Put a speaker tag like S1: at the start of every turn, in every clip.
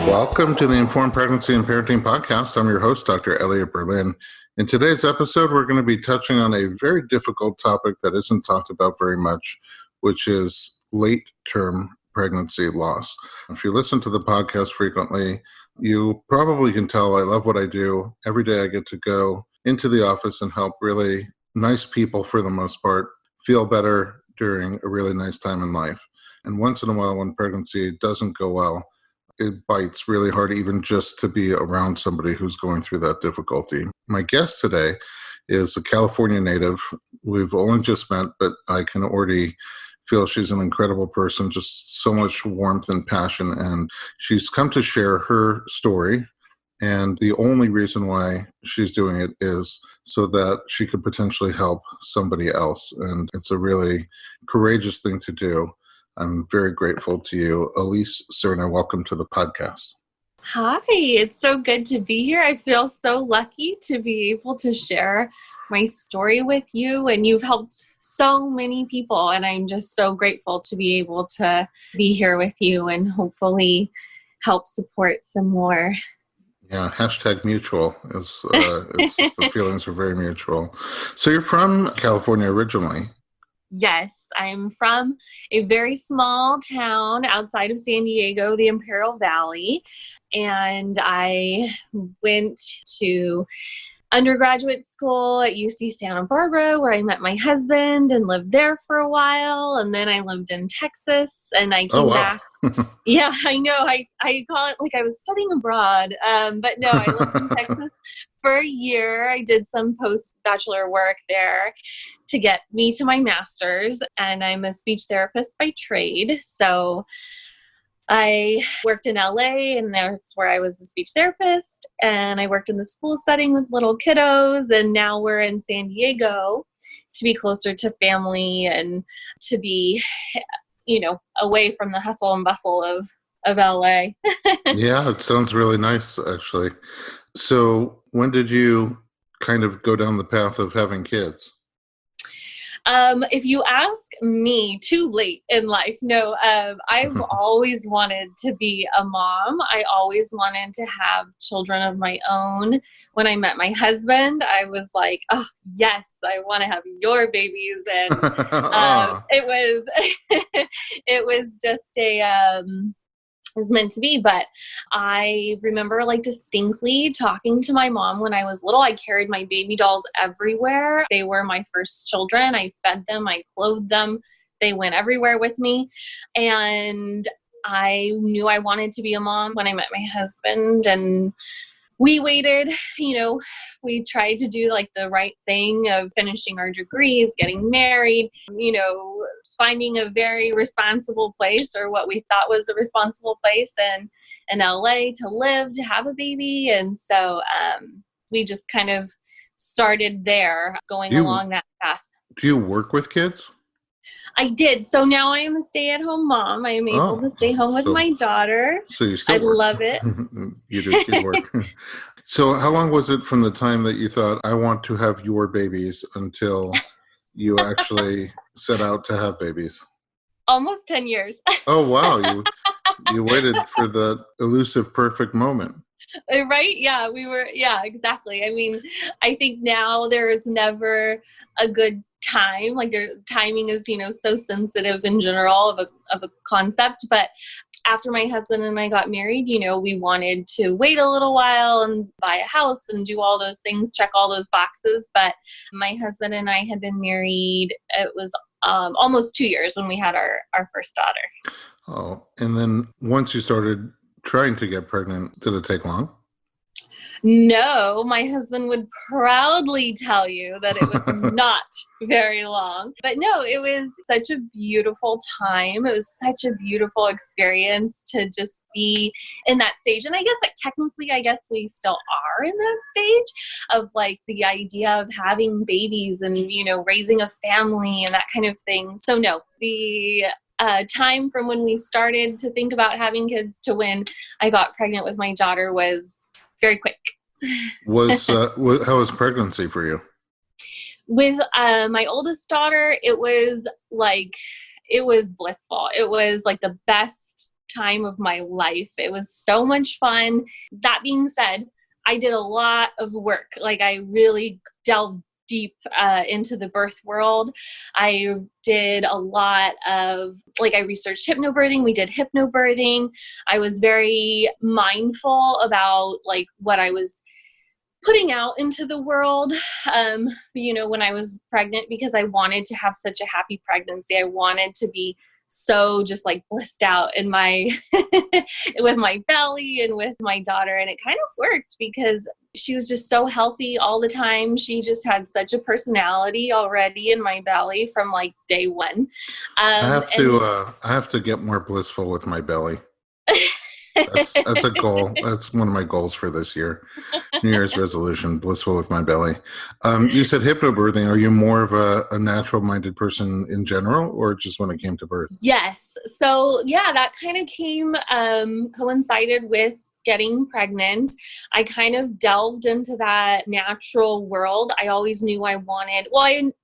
S1: Welcome to the Informed Pregnancy and Parenting Podcast. I'm your host, Dr. Elliot Berlin. In today's episode, we're going to be touching on a very difficult topic that isn't talked about very much, which is late-term pregnancy loss. If you listen to the podcast frequently, you probably can tell I love what I do. Every day I get to go into the office and help really nice people, for the most part, feel better during a really nice time in life. And once in a while, when pregnancy doesn't go well, it bites really hard even just to be around somebody who's going through that difficulty. My guest today is a California native. We've only just met, but I can already feel she's an incredible person, just so much warmth and passion. And she's come to share her story. And the only reason why she's doing it is so that she could potentially help somebody else. And it's a really courageous thing to do. I'm very grateful to you. Elise Serna, welcome to the podcast.
S2: Hi, it's so good to be here. I feel so lucky to be able to share my story with you, and you've helped so many people, and I'm just so grateful to be able to be here with you and hopefully help support some more.
S1: Yeah, hashtag mutual. The feelings are very mutual. So you're from California originally.
S2: Yes, I'm from a very small town outside of San Diego, the Imperial Valley, and I went to undergraduate school at UC Santa Barbara, where I met my husband and lived there for a while, and then I lived in Texas, and I came back. Yeah, I know. I call it like I was studying abroad, but no, I lived in Texas for a year. I did some post-bachelor work there to get me to my master's, and I'm a speech therapist by trade. So I worked in LA, and that's where I was a speech therapist, and I worked in the school setting with little kiddos, and now we're in San Diego to be closer to family and to be, away from the hustle and bustle of LA.
S1: Yeah, it sounds really nice, actually. So when did you kind of go down the path of having kids?
S2: If you ask me, too late in life. No, I've always wanted to be a mom. I always wanted to have children of my own. When I met my husband, I was like, oh, yes, I want to have your babies. And it was just it was meant to be. But I remember distinctly talking to my mom when I was little. I carried my baby dolls everywhere. They were my first children. I fed them, I clothed them. They went everywhere with me. And I knew I wanted to be a mom when I met my husband, and we waited, we tried to do the right thing of finishing our degrees, getting married, finding a very responsible place, or what we thought was a responsible place in LA to live, to have a baby. And so we just kind of started there, going along that path.
S1: Do you work with kids?
S2: I did. So now I am a stay-at-home mom. I am able to stay home with my daughter.
S1: So you still work.
S2: Love it.
S1: You do work. So how long was it from the time that you thought, I want to have your babies, until you actually set out to have babies?
S2: Almost 10 years.
S1: Oh, wow. You waited for the elusive perfect moment.
S2: Right? Yeah, exactly. I mean, I think now there is never a good time. Timing is, so sensitive in general of a concept. But after my husband and I got married, we wanted to wait a little while and buy a house and do all those things, check all those boxes. But my husband and I had been married. It was almost 2 years when we had our first daughter.
S1: Oh, and then once you started trying to get pregnant, did it take long?
S2: No, my husband would proudly tell you that it was not very long. But no, it was such a beautiful time. It was such a beautiful experience to just be in that stage. And I guess technically, we still are in that stage of the idea of having babies and, raising a family and that kind of thing. So no, the time from when we started to think about having kids to when I got pregnant with my daughter was very quick.
S1: How was pregnancy for you?
S2: With my oldest daughter, it was blissful. It was the best time of my life. It was so much fun. That being said, I did a lot of work. Like I really delved deep into the birth world. I did a lot of, like, I researched hypnobirthing. We did hypnobirthing. I was very mindful about like what I was putting out into the world, when I was pregnant, because I wanted to have such a happy pregnancy. I wanted to be so just like blissed out in my, with my belly and with my daughter. And it kind of worked because she was just so healthy all the time. She just had such a personality already in my belly from like day one.
S1: I have to get more blissful with my belly. That's a goal. That's one of my goals for this year. New Year's resolution, blissful with my belly. You said hypnobirthing. Are you more of a natural-minded person in general, or just when it came to birth?
S2: Yes. So yeah, that kind of coincided with getting pregnant. I kind of delved into that natural world. I always knew I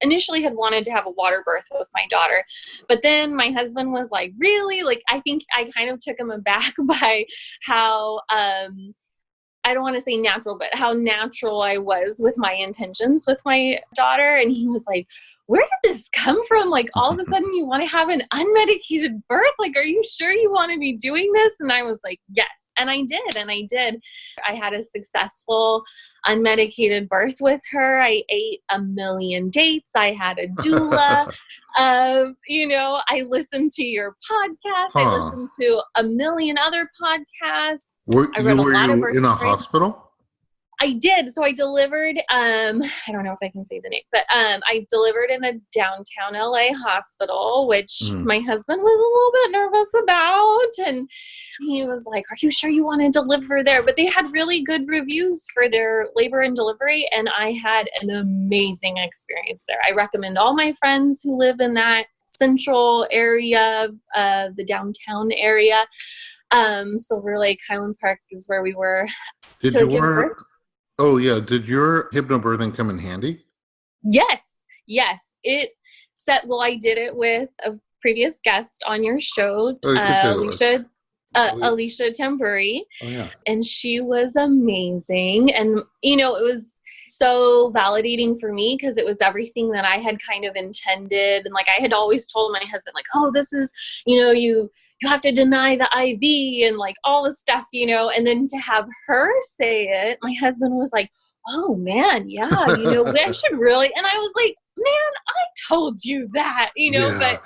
S2: initially had wanted to have a water birth with my daughter, but then my husband was like, really? Like, I think I kind of took him aback by how, I don't want to say natural, but how natural I was with my intentions with my daughter. And he was like, where did this come from? Like, all of a sudden you want to have an unmedicated birth? Like, are you sure you want to be doing this? And I was like, yes. And I did. I had a successful unmedicated birth with her. I ate a million dates. I had a doula. I listened to your podcast. I listened to a million other podcasts.
S1: Were you in a hospital?
S2: I did. So I delivered, I don't know if I can say the name, but I delivered in a downtown LA hospital, which my husband was a little bit nervous about. And he was like, are you sure you want to deliver there? But they had really good reviews for their labor and delivery. And I had an amazing experience there. I recommend all my friends who live in that central area, the downtown area. Silver Lake, Highland Park is where we were.
S1: Oh yeah. Did your hypnobirthing come in handy?
S2: Yes. I did it with a previous guest on your show, Alicia Tamburi.
S1: Oh yeah.
S2: And she was amazing. And, it was so validating for me because it was everything that I had kind of intended. And like, I had always told my husband, like, oh, this is, you have to deny the IV and like all this stuff, and then to have her say it, my husband was like, oh man, yeah, I should really. And I was like, man, I told you that, but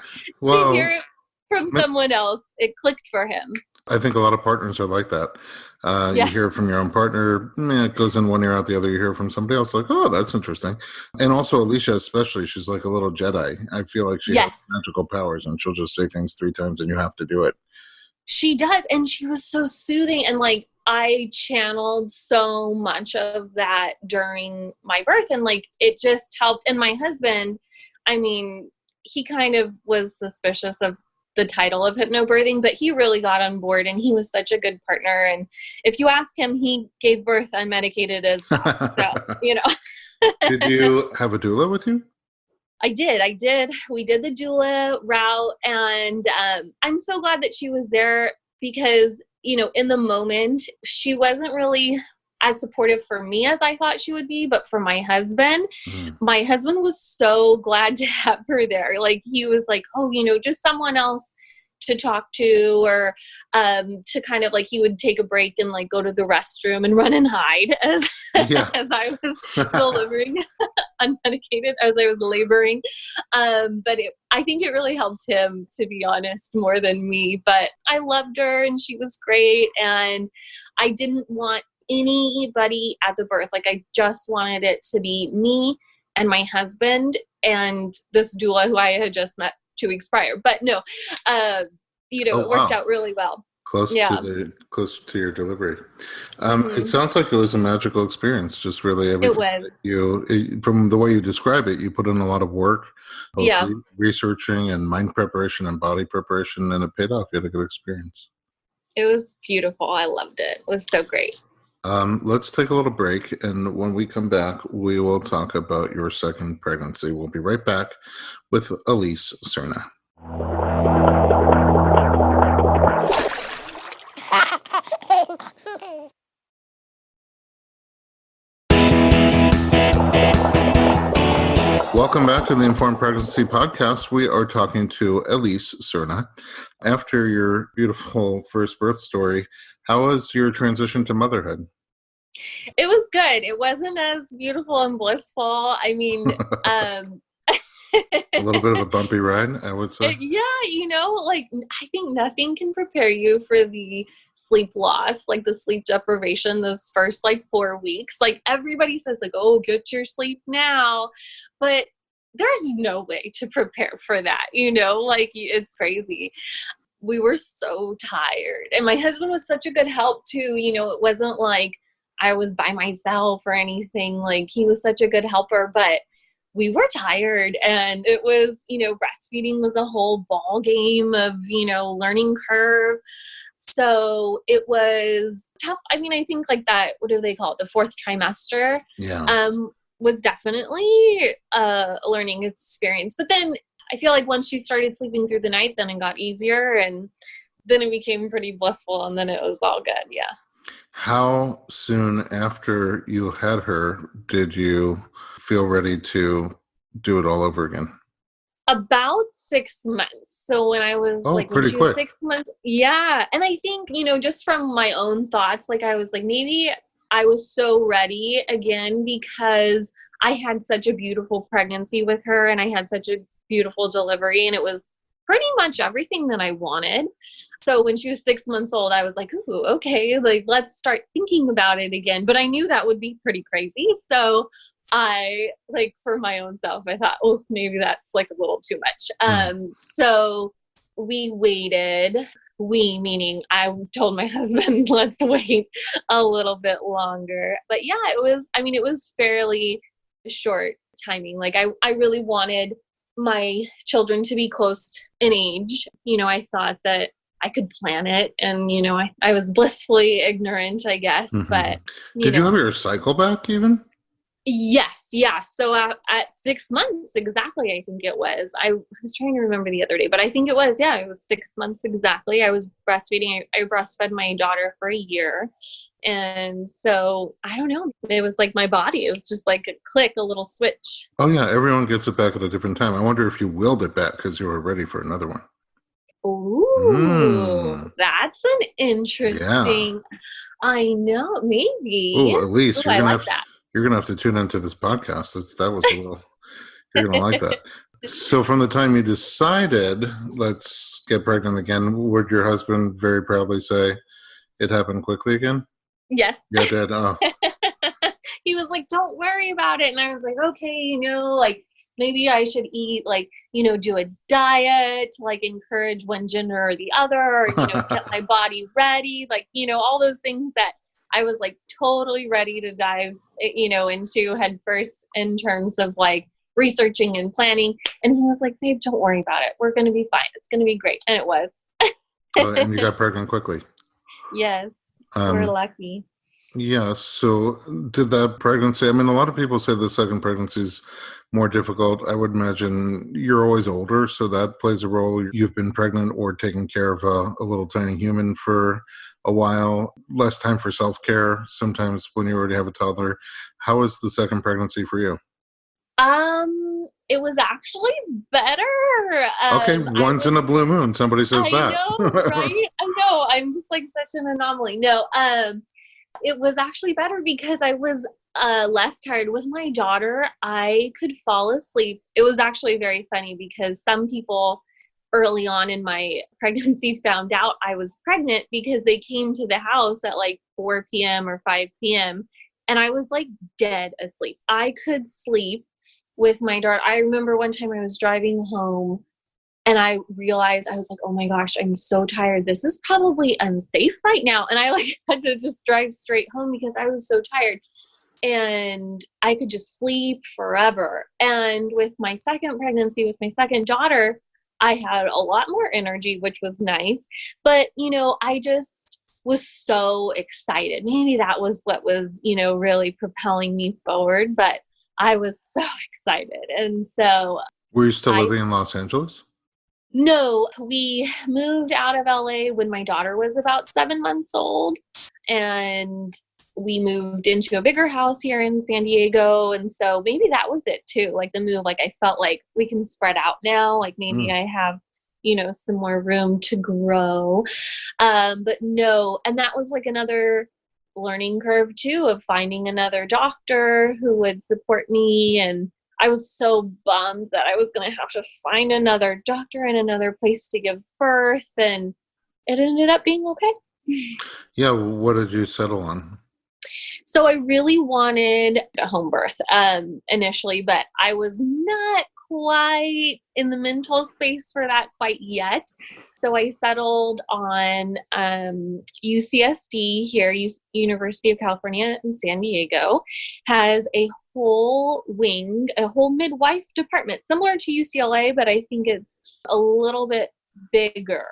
S2: to hear it from someone else, it clicked for him.
S1: I think a lot of partners are like that. You hear it from your own partner, it goes in one ear out the other. You hear it from somebody else, like, oh, that's interesting. And also Alicia, especially, she's like a little Jedi. I feel like she has magical powers, and she'll just say things 3 times and you have to do it.
S2: She does. And she was so soothing. And like, I channeled so much of that during my birth, and like, it just helped. And my husband, he kind of was suspicious of the title of hypnobirthing, but he really got on board, and he was such a good partner. And if you ask him, he gave birth unmedicated as well. So,
S1: Did you have a doula with you?
S2: I did. We did the doula route, and I'm so glad that she was there because, in the moment, she wasn't really as supportive for me as I thought she would be, but for my husband, my husband was so glad to have her there. Like, he was like, oh, just someone else to talk to, or to kind of like, he would take a break and like go to the restroom and run and hide as I was delivering unmedicated, as I was laboring. But I think it really helped him, to be honest, more than me. But I loved her, and she was great. And I didn't want anybody at the birth. Like, I just wanted it to be me and my husband and this doula who I had just met 2 weeks prior. But no, it worked out really well.
S1: Close to your delivery. It sounds like it was a magical experience. Just really everything. It was. From the way you describe it, you put in a lot of work, researching and mind preparation and body preparation, and it paid off. You had a good experience.
S2: It was beautiful. I loved it. It was so great.
S1: Let's take a little break, and when we come back, we will talk about your second pregnancy. We'll be right back with Elise Serna. Welcome back to the Informed Pregnancy Podcast. We are talking to Elise Cerna. After your beautiful first birth story, how was your transition to motherhood?
S2: It was good. It wasn't as beautiful and blissful. I mean,
S1: A little bit of a bumpy ride, I would say.
S2: yeah, I think nothing can prepare you for the sleep loss, like the sleep deprivation, those first 4 weeks. Like everybody says oh, get your sleep now. But there's no way to prepare for that, it's crazy. We were so tired. And my husband was such a good help too. It wasn't like I was by myself or anything. Like he was such a good helper, but we were tired, and it was, breastfeeding was a whole ball game of, learning curve. So it was tough. I mean, I think that, what do they call it? The fourth trimester.
S1: Yeah.
S2: Was definitely a learning experience. But then I feel like once she started sleeping through the night, then it got easier, and then it became pretty blissful, and then it was all good. Yeah.
S1: How soon after you had her did you feel ready to do it all over again?
S2: About 6 months. So when I was when she was
S1: quick.
S2: 6 months, yeah. And I think, just from my own thoughts, I was maybe I was so ready again because I had such a beautiful pregnancy with her, and I had such a beautiful delivery, and it was pretty much everything that I wanted. So when she was 6 months old, I was like, ooh, okay, let's start thinking about it again. But I knew that would be pretty crazy. So I, for my own self, I thought, oh, maybe that's a little too much. So we waited. We, meaning I told my husband, let's wait a little bit longer. But yeah, it was fairly short timing. I really wanted my children to be close in age. I thought that I could plan it, and, I was blissfully ignorant, I guess.
S1: Mm-hmm.
S2: But,
S1: did you have your cycle back even?
S2: Yes. Yeah. So at 6 months, exactly, I think it was. I was trying to remember the other day, but I think it was, it was 6 months exactly. I was breastfeeding. I breastfed my daughter for a year. And so, I don't know, it was my body. It was just a click, a little switch.
S1: Oh, yeah. Everyone gets it back at a different time. I wonder if you willed it back because you were ready for another one.
S2: Ooh, that's an interesting.
S1: Yeah.
S2: I know, maybe.
S1: Oh, Elise,
S2: I like that.
S1: You're gonna have to tune into this podcast. That was a little. You're gonna like that. So, from the time you decided, let's get pregnant again, would your husband very proudly say it happened quickly again?
S2: Yes.
S1: Yeah, Dad. Oh.
S2: He was like, "Don't worry about it," and I was like, "Okay, maybe I should eat, do a diet to encourage one gender or the other, or, get my body ready, all those things that I was totally ready to dive, into head first in terms of researching and planning." And he was like, "Babe, don't worry about it. We're going to be fine. It's going to be great." And it was.
S1: And you got pregnant quickly.
S2: Yes. We're lucky.
S1: Yeah. So did that pregnancy, a lot of people say the second pregnancy is more difficult. I would imagine you're always older, so that plays a role. You've been pregnant or taking care of a little tiny human for a while, less time for self-care sometimes when you already have a toddler. How was the second pregnancy for you?
S2: It was actually better.
S1: Okay, once in a blue moon, somebody says that.
S2: I know, right? I know. I'm just such an anomaly. No, it was actually better because I was less tired. With my daughter, I could fall asleep. It was actually very funny because some people early on in my pregnancy found out I was pregnant because they came to the house at 4 p.m. or 5 p.m. and I was dead asleep. I could sleep with my daughter. I remember one time I was driving home and I realized, I was like, oh my gosh, I'm so tired. This is probably unsafe right now. And I had to just drive straight home because I was so tired. And I could just sleep forever. And with my second pregnancy, with my second daughter, I had a lot more energy, which was nice. But, I just was so excited. Maybe that was what was, really propelling me forward. But I was so excited. And so.
S1: Were you still living in Los Angeles?
S2: No, we moved out of LA when my daughter was about 7 months old, and we moved into a bigger house here in San Diego. And so maybe that was it too. Like the move, like I felt like we can spread out now. Like maybe I have, some more room to grow. But no, and that was like another learning curve too, of finding another doctor who would support me. And I was so bummed that I was going to have to find another doctor in another place to give birth. And it ended up being okay.
S1: Yeah, what did you settle on?
S2: So I really wanted a home birth initially, but I was not quite in the mental space for that quite yet. So I settled on UCSD here, University of California in San Diego, has a whole wing, a whole midwife department, similar to UCLA, but I think it's a little bit bigger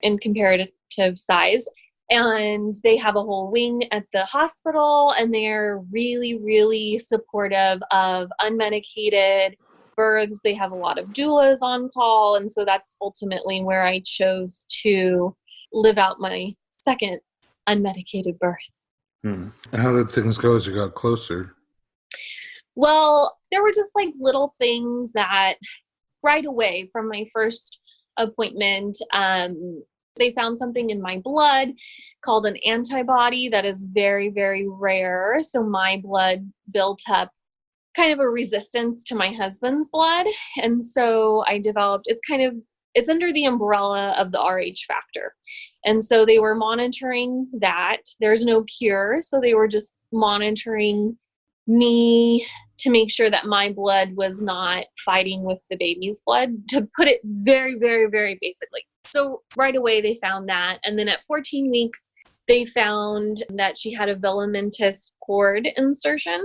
S2: in comparative size. And they have a whole wing at the hospital, and they're really, really supportive of unmedicated births. They have a lot of doulas on call. And so that's ultimately where I chose to live out my second unmedicated birth.
S1: How did things go as you got closer?
S2: Well, there were just like little things that right away from my first appointment, they found something in my blood called an antibody that is very, very rare. So my blood built up kind of a resistance to my husband's blood. And so I developed, it's under the umbrella of the RH factor. And so they were monitoring that. There's no cure. So they were just monitoring me to make sure that my blood was not fighting with the baby's blood, to put it very, very, very basically. So right away they found that. And then at 14 weeks, they found that she had a filamentous cord insertion.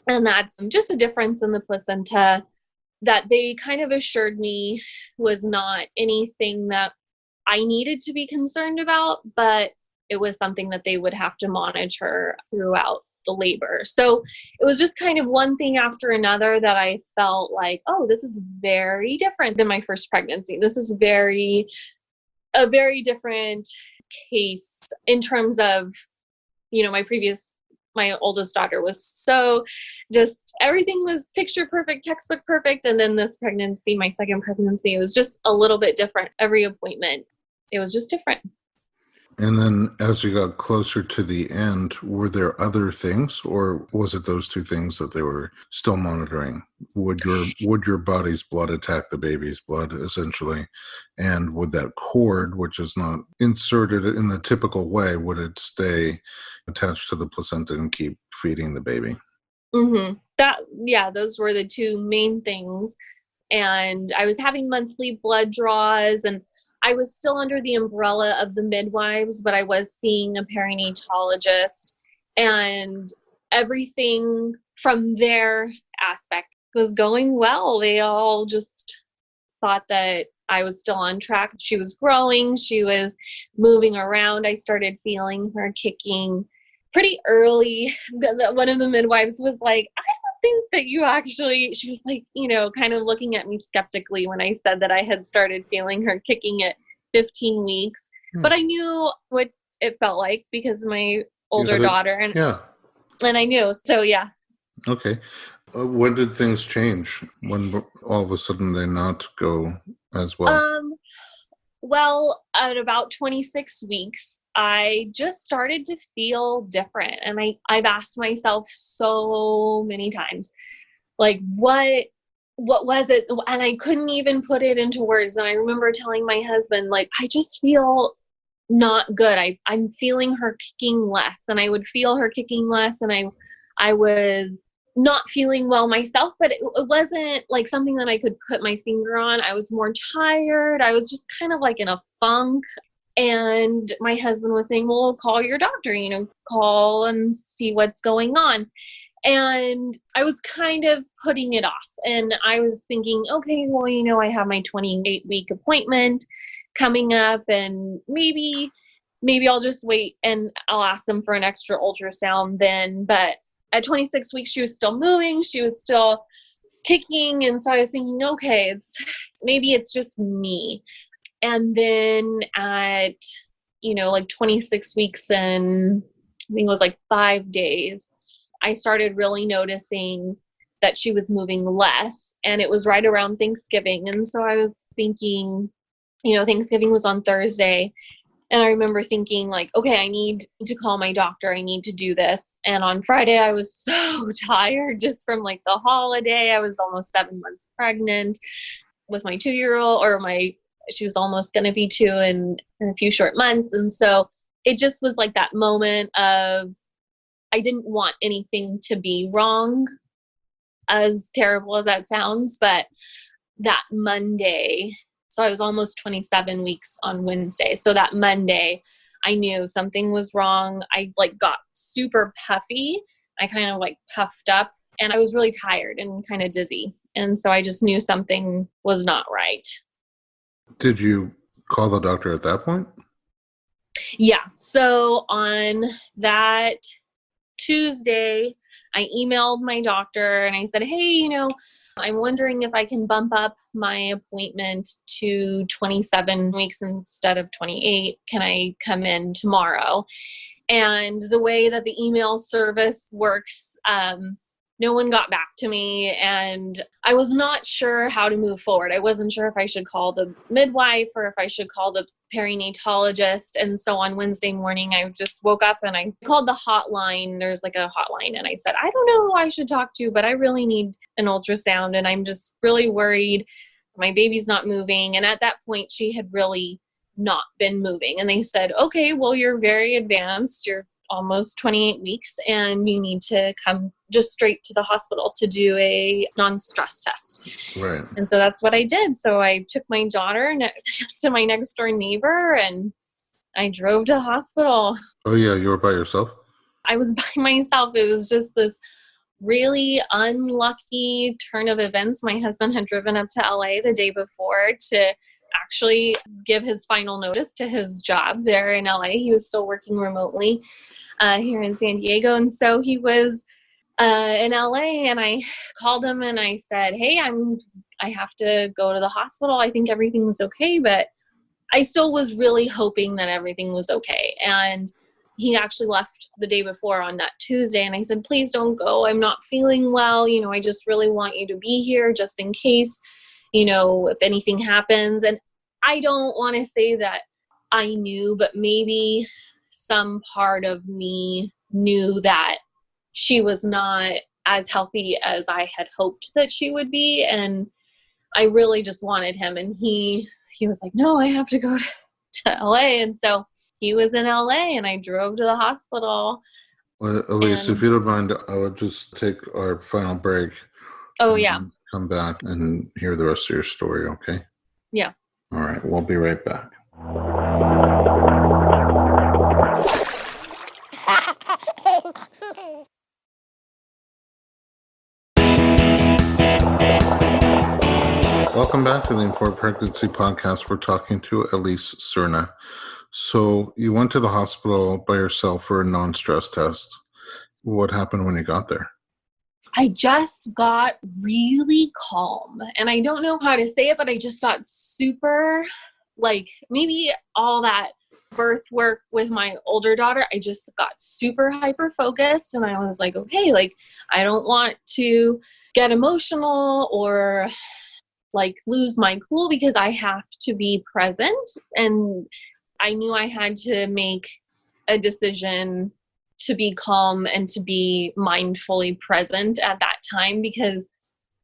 S2: And that's just a difference in the placenta that they kind of assured me was not anything that I needed to be concerned about, but it was something that they would have to monitor throughout the labor. So it was just kind of one thing after another that I felt like, oh, this is very different than my first pregnancy. This is a very different case in terms of, my oldest daughter was so just, everything was picture perfect, textbook perfect. And then this pregnancy, my second pregnancy, it was just a little bit different. Every appointment, it was just different.
S1: And then as you got closer to the end, were there other things, or was it those two things that they were still monitoring? Would your body's blood attack the baby's blood, essentially? And would that cord, which is not inserted in the typical way, would it stay attached to the placenta and keep feeding the baby?
S2: Those were the two main things. And I was having monthly blood draws, and I was still under the umbrella of the midwives, but I was seeing a perinatalogist, and everything from their aspect was going well. They all just thought that I was still on track. She was growing. She was moving around. I started feeling her kicking pretty early. One of the midwives was like, I think that you actually, she was like, kind of looking at me skeptically when I said that I had started feeling her kicking at 15 weeks. But I knew what it felt like because of my older daughter. And I knew. So, yeah.
S1: Okay. When did things change? When all of a sudden they not go as well?
S2: Well, at about 26 weeks, I just started to feel different. And I've asked myself so many times, like, what was it? And I couldn't even put it into words. And I remember telling my husband, like, I just feel not good. I'm feeling her kicking less, and I would feel her kicking less. And I was not feeling well myself, but it wasn't like something that I could put my finger on. I was more tired. I was just kind of like in a funk. And my husband was saying, well, call your doctor, call and see what's going on. And I was kind of putting it off. And I was thinking, okay, well, I have my 28-week appointment coming up, and maybe I'll just wait and I'll ask them for an extra ultrasound then. But at 26 weeks, she was still moving. She was still kicking. And so I was thinking, okay, maybe it's just me. And then at, like 26 weeks and I think it was like 5 days, I started really noticing that she was moving less, and it was right around Thanksgiving. And so I was thinking, Thanksgiving was on Thursday. And I remember thinking like, okay, I need to call my doctor. I need to do this. And on Friday, I was so tired just from like the holiday. I was almost 7 months pregnant with my 2-year-old, she was almost going to be 2 in a few short months. And so it just was like that moment of, I didn't want anything to be wrong, as terrible as that sounds. But that Monday, so I was almost 27 weeks on Wednesday. So that Monday, I knew something was wrong. I like got super puffy. I kind of like puffed up, and I was really tired and kind of dizzy. And so I just knew something was not right.
S1: Did you call the doctor at that point?
S2: Yeah. So on that Tuesday, I emailed my doctor and I said, hey, I'm wondering if I can bump up my appointment to 27 weeks instead of 28. Can I come in tomorrow? And the way that the email service works, no one got back to me, and I was not sure how to move forward. I wasn't sure if I should call the midwife or if I should call the perinatologist. And so on Wednesday morning, I just woke up and I called the hotline. There's like a hotline, and I said, I don't know who I should talk to, but I really need an ultrasound, and I'm just really worried. My baby's not moving. And at that point, she had really not been moving. And they said, okay, well, you're very advanced. You're almost 28 weeks, and you need to come just straight to the hospital to do a non-stress test.
S1: Right.
S2: And so that's what I did. So I took my daughter to my next door neighbor, and I drove to the hospital.
S1: Oh yeah, you were by yourself?
S2: I was by myself. It was just this really unlucky turn of events. My husband had driven up to LA the day before to actually give his final notice to his job there in LA. He was still working remotely here in San Diego. And so he was in LA, and I called him and I said, hey, I have to go to the hospital. I think everything's okay, but I still was really hoping that everything was okay. And he actually left the day before on that Tuesday, and I said, please don't go. I'm not feeling well. I just really want you to be here just in case, if anything happens. And I don't want to say that I knew, but maybe some part of me knew that she was not as healthy as I had hoped that she would be. And I really just wanted him. And he was like, no, I have to go to LA. And so he was in LA, and I drove to the hospital.
S1: Well, Elise, if you don't mind, I would just take our final break.
S2: Oh, yeah.
S1: Come back and hear the rest of your story, okay?
S2: Yeah.
S1: All right, we'll be right back. Welcome back to the Informed Pregnancy Podcast. We're talking to Elise Cerna. So you went to the hospital by yourself for a non-stress test. What happened when you got there?
S2: I just got really calm, and I don't know how to say it, but I just got super, maybe all that birth work with my older daughter, I just got super hyper focused, and I was like, okay, I don't want to get emotional or lose my cool, because I have to be present. And I knew I had to make a decision to be calm and to be mindfully present at that time, because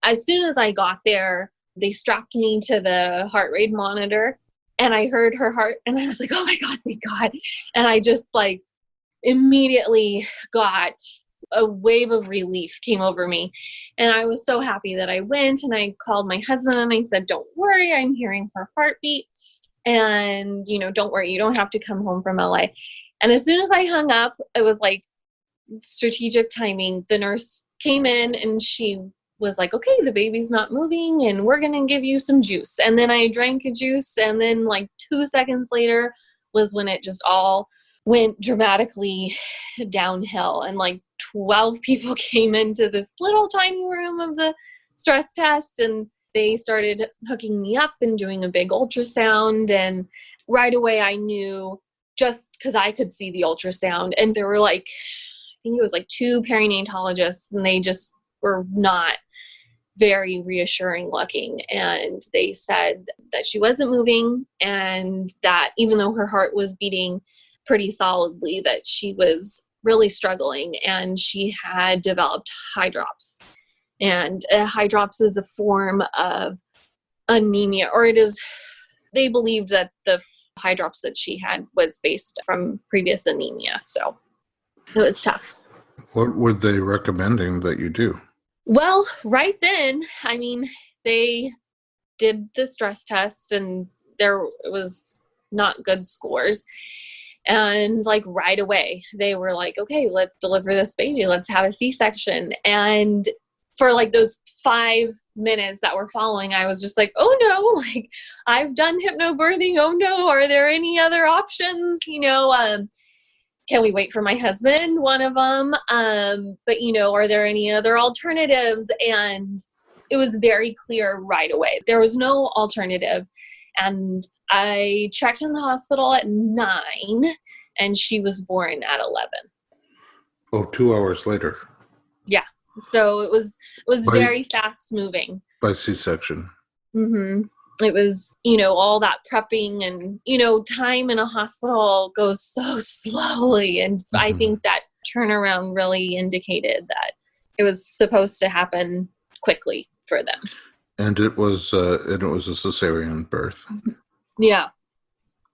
S2: as soon as I got there, they strapped me to the heart rate monitor, and I heard her heart, and I was like, oh my God, thank God. And I just immediately got a wave of relief came over me. And I was so happy that I went, and I called my husband and I said, don't worry, I'm hearing her heartbeat. And, don't worry, you don't have to come home from LA. And as soon as I hung up, it was strategic timing. The nurse came in and she was like, okay, the baby's not moving and we're going to give you some juice. And then I drank a juice, and then 2 seconds later was when it just all went dramatically downhill. And 12 people came into this little tiny room of the stress test, and they started hooking me up and doing a big ultrasound. And right away I knew, just because I could see the ultrasound, and there were like, I think it was like 2 perinatologists, and they just were not very reassuring looking. And they said that she wasn't moving, and that even though her heart was beating pretty solidly, that she was really struggling, and she had developed hydrops. And hydrops is a form of anemia, or it is, they believed that the hydrops that she had was based from previous anemia. So it was tough.
S1: What were they recommending that you do?
S2: Well, right then, I mean, they did the stress test, and there was not good scores. And like right away, they were like, okay, let's deliver this baby. Let's have a C-section. And for like those 5 minutes that were following, I was just like, oh no, like I've done hypnobirthing. Oh no, are there any other options? Can we wait for my husband? One of them. But are there any other alternatives? And it was very clear right away. There was no alternative. And I checked in the hospital at 9, and she was born at 11.
S1: Oh, 2 hours later.
S2: Yeah. So it was very fast moving.
S1: By C-section.
S2: Mm-hmm. It was, all that prepping, and, time in a hospital goes so slowly. And I think that turnaround really indicated that it was supposed to happen quickly for them.
S1: And it was a cesarean birth.
S2: Yeah.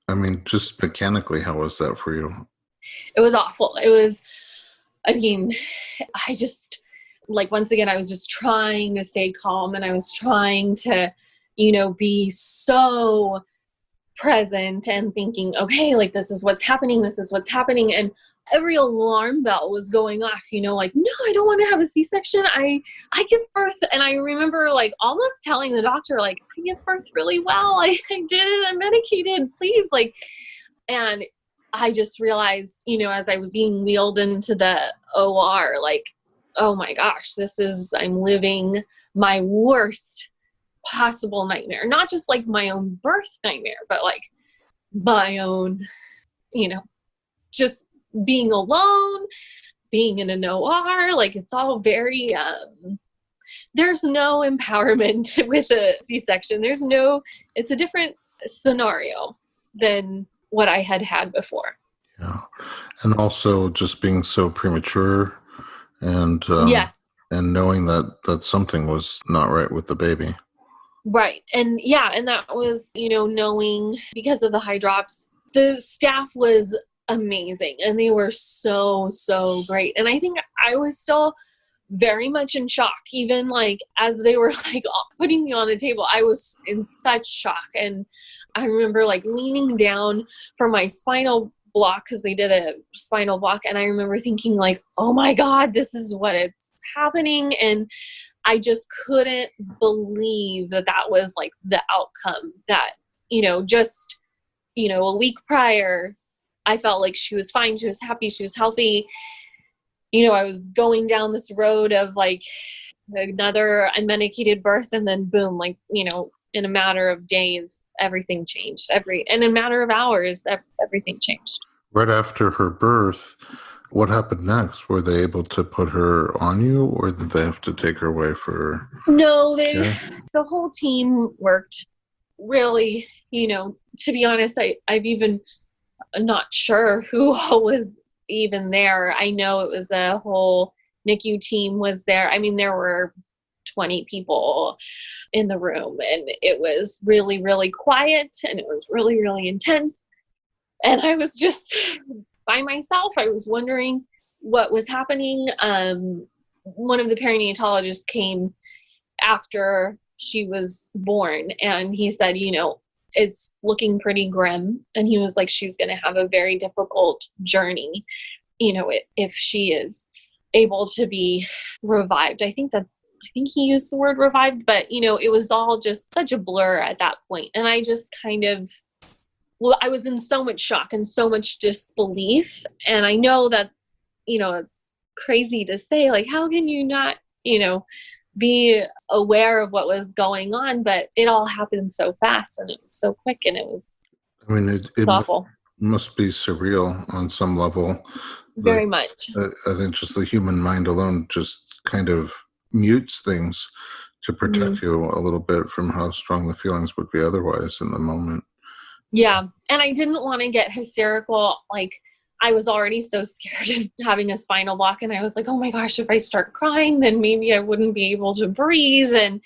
S1: I mean, just mechanically, how was that for you?
S2: It was awful. It was, I just, like, once again, I was just trying to stay calm, and I was trying to, be so present and thinking, okay, like, this is what's happening. This is what's happening. And every alarm bell was going off, like, no, I don't want to have a C-section. I give birth. And I remember like almost telling the doctor, like, I give birth really well. I did it. I'm medicated, please. Like, and I just realized, as I was being wheeled into the OR, like, oh my gosh, I'm living my worst possible nightmare. Not just like my own birth nightmare, but like my own, just being alone, being in an OR. Like, it's all very, there's no empowerment with a C-section. It's a different scenario than what I had before.
S1: Yeah. And also just being so premature, and
S2: yes,
S1: and knowing that something was not right with the baby.
S2: Right. And yeah, and that was, knowing because of the hydrops, the staff was amazing, and they were so, so great. And I think I was still very much in shock, even like as they were like putting me on the table. I was in such shock. And I remember like leaning down for my spinal block, because they did a spinal block, and I remember thinking like, oh my God, this is what it's happening. And I just couldn't believe that was like the outcome. That, just, a week prior, I felt like she was fine, she was happy, she was healthy. I was going down this road of like another unmedicated birth, and then boom, like, in a matter of days, everything changed. In a matter of hours, everything changed.
S1: Right after her birth, what happened next? Were they able to put her on you, or did they have to take her away for?
S2: No, the whole team worked really, to be honest, I've even not sure who was even there. I know it was a whole NICU team was there. I mean, there were 20 people in the room, and it was really, really quiet, and it was really, really intense. And I was just by myself. I was wondering what was happening. One of the perinatologists came after she was born, and he said, it's looking pretty grim. And he was like, she's going to have a very difficult journey, if she is able to be revived. I think he used the word revived, but, it was all just such a blur at that point. And I just I was in so much shock and so much disbelief. And I know that, it's crazy to say, like, how can you not, be aware of what was going on, but it all happened so fast and it was so quick and it was
S1: I mean, it
S2: awful.
S1: must be surreal on some level.
S2: Very much.
S1: I think just the human mind alone just kind of mutes things to protect you a little bit from how strong the feelings would be otherwise in the moment.
S2: Yeah. And I didn't want to get hysterical. Like, I was already so scared of having a spinal block. And I was like, oh my gosh, if I start crying, then maybe I wouldn't be able to breathe. And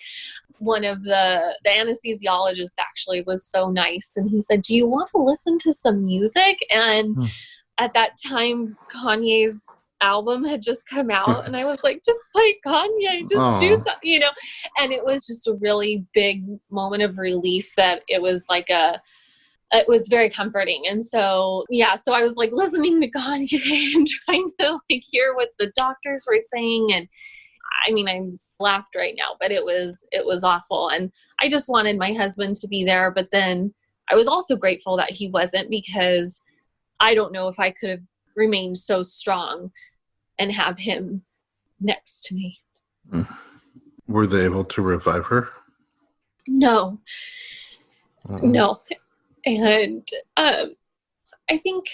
S2: one of the anesthesiologists actually was so nice. And he said, do you want to listen to some music? And at that time, Kanye's album had just come out. And I was like, just play Kanye, just do something, you know? And it was just a really big moment of relief that it was like it was very comforting. And so, yeah, so I was like listening to Kanye and trying to like hear what the doctors were saying. And I mean, I laughed right now, but it was awful. And I just wanted my husband to be there. But then I was also grateful that he wasn't, because I don't know if I could have remained so strong and have him next to me.
S1: Were they able to revive her?
S2: No. No. And I think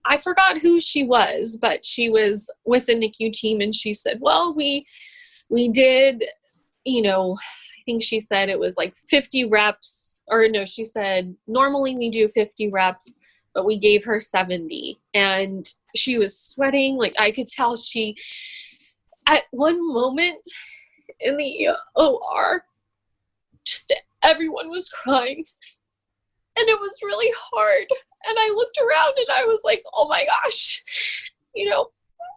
S2: I forgot who she was, but she was with the NICU team, and she said, well, we did, you know, I think she said it was like 50 reps, or no, she said normally we do 50 reps, but we gave her 70. And she was sweating. Like, I could tell she, at one moment in the OR, just everyone was crying. And it was really hard. And I looked around and I was like, oh my gosh, you know,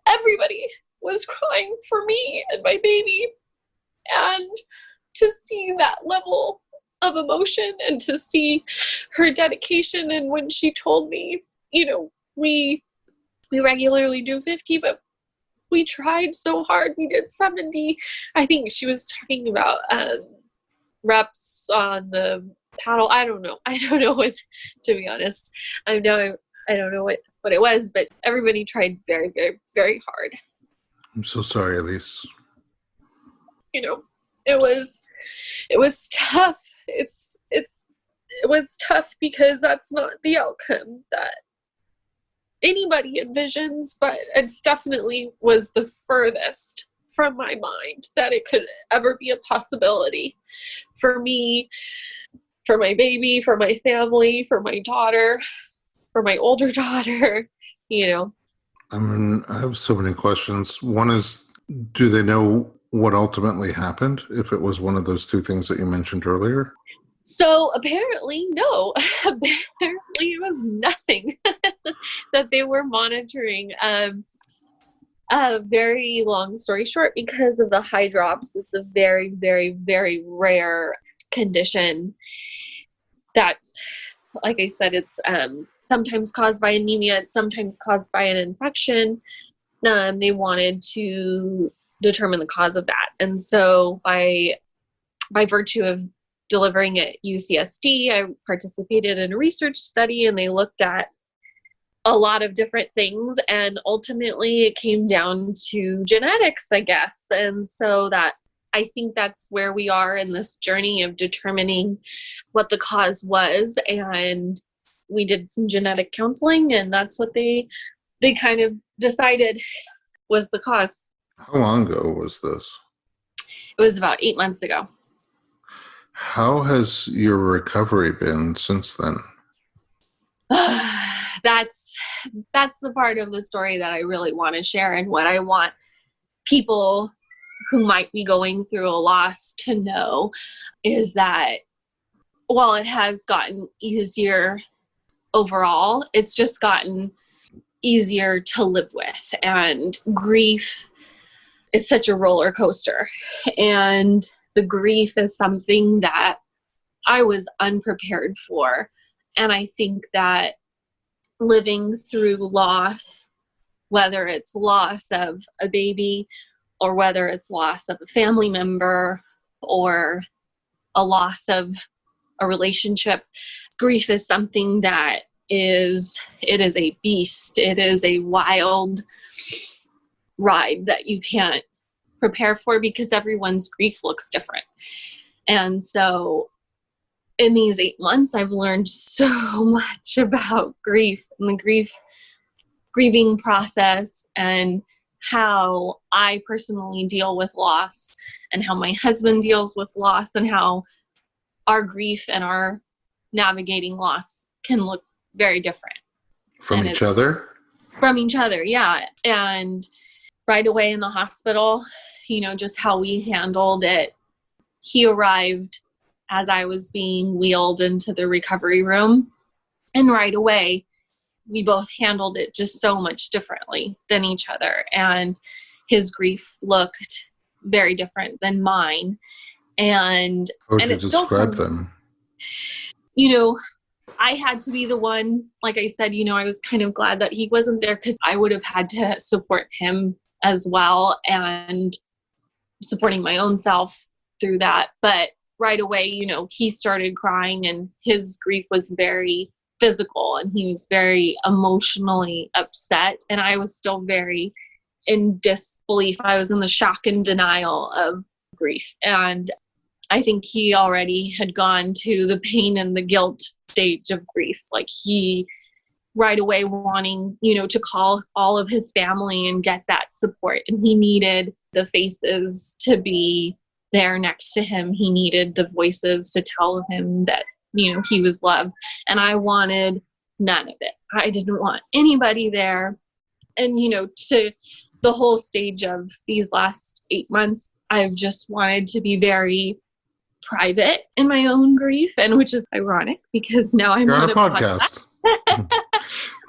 S2: everybody was crying for me and my baby. And to see that level of emotion and to see her dedication. And when she told me, you know, we regularly do 50, but we tried so hard. We did 70. I think she was talking about reps on the paddle. I don't know what, to be honest. I don't know what it was, but everybody tried very, very, very hard.
S1: I'm so sorry, Elise.
S2: You know, it was tough. It was tough because that's not the outcome that anybody envisions, but it's definitely was the furthest from my mind that it could ever be a possibility for me, for my baby, for my family, for my daughter, for my older daughter, you know.
S1: I mean, I have so many questions. One is, do they know what ultimately happened, if it was one of those two things that you mentioned earlier?
S2: So apparently, no. Apparently it was nothing that they were monitoring. A very long story short, because of the high drops, it's a very, very, very rare condition that's, like I said, it's sometimes caused by anemia, it's sometimes caused by an infection. They wanted to determine the cause of that. And so by virtue of delivering at UCSD, I participated in a research study, and they looked at a lot of different things, and ultimately it came down to genetics, I guess. And so that, I think that's where we are in this journey of determining what the cause was. And we did some genetic counseling, and that's what they kind of decided was the cause.
S1: How long ago was this?
S2: It was about 8 months ago.
S1: How has your recovery been since then?
S2: That's the part of the story that I really want to share, and what I want people who might be going through a loss to know is that while it has gotten easier overall, it's just gotten easier to live with. And grief is such a roller coaster. And the grief is something that I was unprepared for. And I think that living through loss, whether it's loss of a baby or whether it's loss of a family member or a loss of a relationship, grief is something that it is a beast. It is a wild ride that you can't prepare for because everyone's grief looks different. And so in these 8 months, I've learned so much about grief and the grieving process and how I personally deal with loss and how my husband deals with loss and how our grief and our navigating loss can look very different.
S1: From each other?
S2: From each other, yeah. And right away in the hospital, just how we handled it. He arrived as I was being wheeled into the recovery room. And right away, we both handled it just so much differently than each other. And his grief looked very different than mine. And
S1: how would you describe them?
S2: I had to be the one, like I said, I was kind of glad that he wasn't there because I would have had to support him as well and supporting my own self through that. But right away, he started crying and his grief was very physical and he was very emotionally upset. And I was still very in disbelief. I was in the shock and denial of grief. And I think he already had gone to the pain and the guilt stage of grief. Like he right away wanting, to call all of his family and get that support. And he needed the faces to be there next to him. He needed the voices to tell him that, he was loved. And I wanted none of it. I didn't want anybody there. And, to the whole stage of these last 8 months, I've just wanted to be very private in my own grief, and which is ironic because now I'm on a podcast.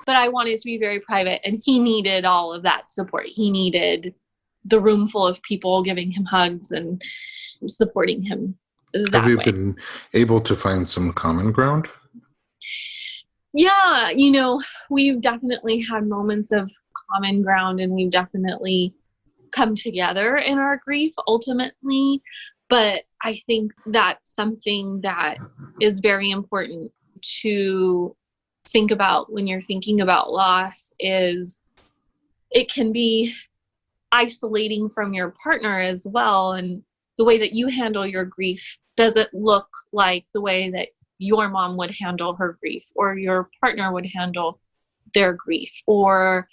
S2: But I wanted to be very private, and he needed all of that support. He needed the room full of people giving him hugs and supporting him that
S1: Have you
S2: way.
S1: been able to find some common ground?
S2: Yeah, we've definitely had moments of common ground, and we've definitely come together in our grief ultimately. But I think that's something that is very important to think about when you're thinking about loss is it can be isolating from your partner as well. And the way that you handle your grief doesn't look like the way that your mom would handle her grief or your partner would handle their grief or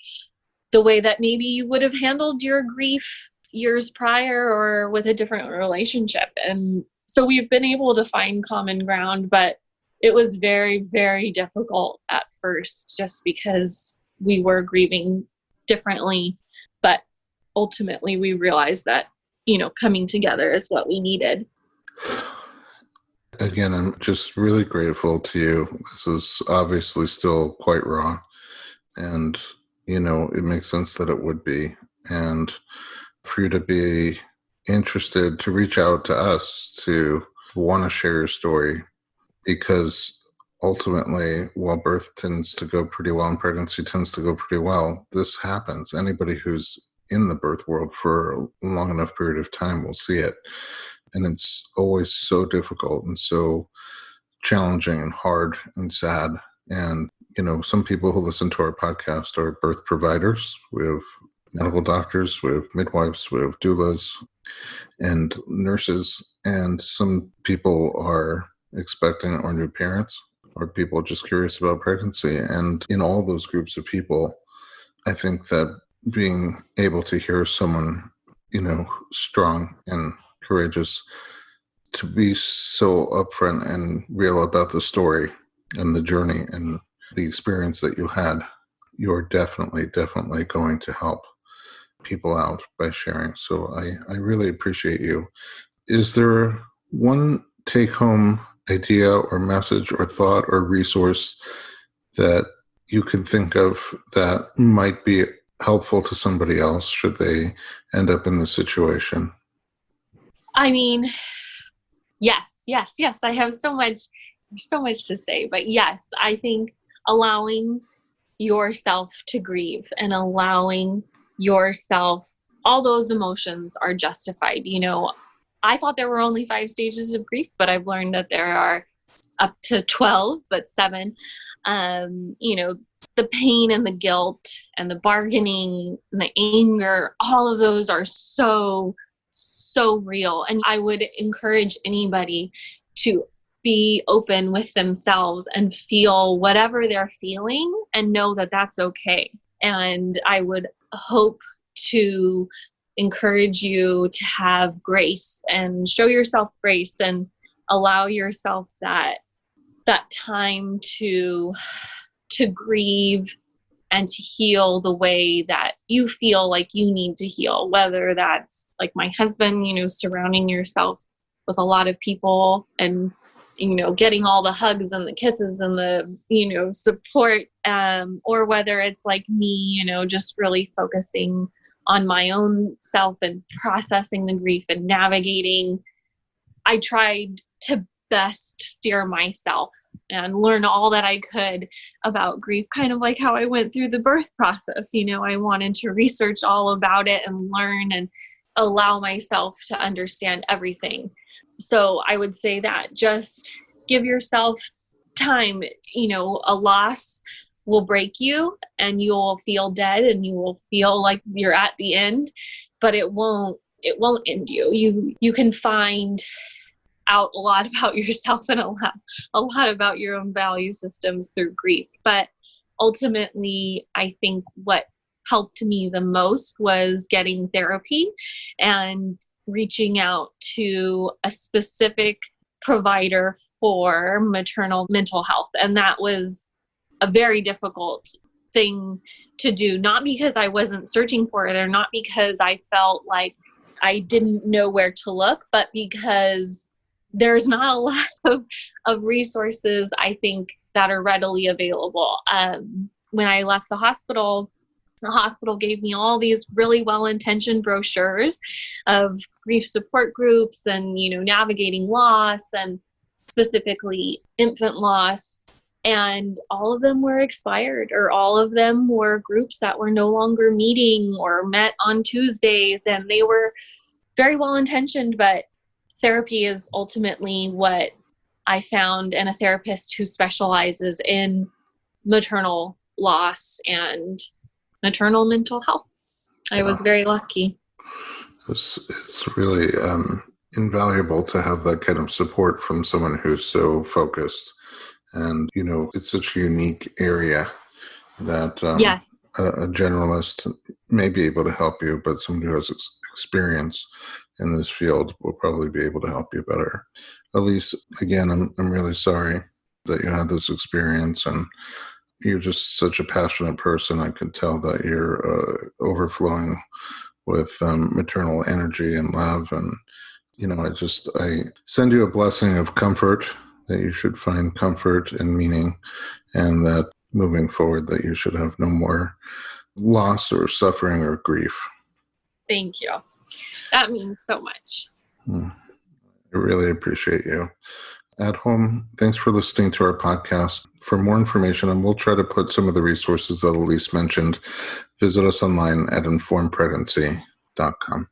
S2: the way that maybe you would have handled your grief years prior or with a different relationship. And so we've been able to find common ground, but it was very, very difficult at first just because we were grieving differently. But ultimately we realized that, coming together is what we needed.
S1: Again, I'm just really grateful to you. This is obviously still quite raw. And, it makes sense that it would be. And for you to be interested to reach out to us to want to share your story, because ultimately, while birth tends to go pretty well and pregnancy tends to go pretty well, this happens. Anybody who's in the birth world for a long enough period of time will see it. And it's always so difficult and so challenging and hard and sad. And, some people who listen to our podcast are birth providers. We have medical doctors, we have midwives, we have doulas and nurses. And some people are expecting or new parents or people just curious about pregnancy. And in all those groups of people, I think that being able to hear someone, strong and courageous to be so upfront and real about the story and the journey and the experience that you had, you're definitely going to help people out by sharing. So I really appreciate you. Is there one take-home idea or message or thought or resource that you can think of that might be helpful to somebody else should they end up in this situation?
S2: I mean, yes. I have so much to say, but yes, I think allowing yourself to grieve and allowing yourself, all those emotions are justified. I thought there were only 5 stages of grief, but I've learned that there are up to 12, but 7. The pain and the guilt and the bargaining and the anger, all of those are so so real. And I would encourage anybody to be open with themselves and feel whatever they're feeling and know that that's okay. And I would hope to encourage you to have grace and show yourself grace and allow yourself that time to grieve and to heal the way that you feel like you need to heal, whether that's like my husband, surrounding yourself with a lot of people and, getting all the hugs and the kisses and the, support, or whether it's like me, just really focusing on my own self and processing the grief and navigating. I tried to best steer myself and learn all that I could about grief, kind of like how I went through the birth process. I wanted to research all about it and learn and allow myself to understand everything. So I would say that just give yourself time. A loss will break you and you will feel dead and you will feel like you're at the end, but it won't end you. You can find out a lot about yourself and a lot about your own value systems through grief. But ultimately, I think what helped me the most was getting therapy and reaching out to a specific provider for maternal mental health. And that was a very difficult thing to do, not because I wasn't searching for it or not because I felt like I didn't know where to look, but because there's not a lot of resources, I think, that are readily available. When I left the hospital gave me all these really well-intentioned brochures of grief support groups and, navigating loss and specifically infant loss. And all of them were expired, or all of them were groups that were no longer meeting or met on Tuesdays. And they were very well-intentioned, but therapy is ultimately what I found, and a therapist who specializes in maternal loss and maternal mental health. I was very lucky.
S1: It's really invaluable to have that kind of support from someone who's so focused. And, it's such a unique area that
S2: Yes.
S1: a generalist may be able to help you, but someone who has experience in this field will probably be able to help you better. Elise, again, I'm really sorry that you had this experience, and you're just such a passionate person. I could tell that you're overflowing with maternal energy and love. And, I send you a blessing of comfort, that you should find comfort and meaning, and that moving forward, that you should have no more loss or suffering or grief.
S2: Thank you. That means so much.
S1: I really appreciate you. At home, thanks for listening to our podcast. For more information, and we'll try to put some of the resources that Elise mentioned, visit us online at informedpregnancy.com.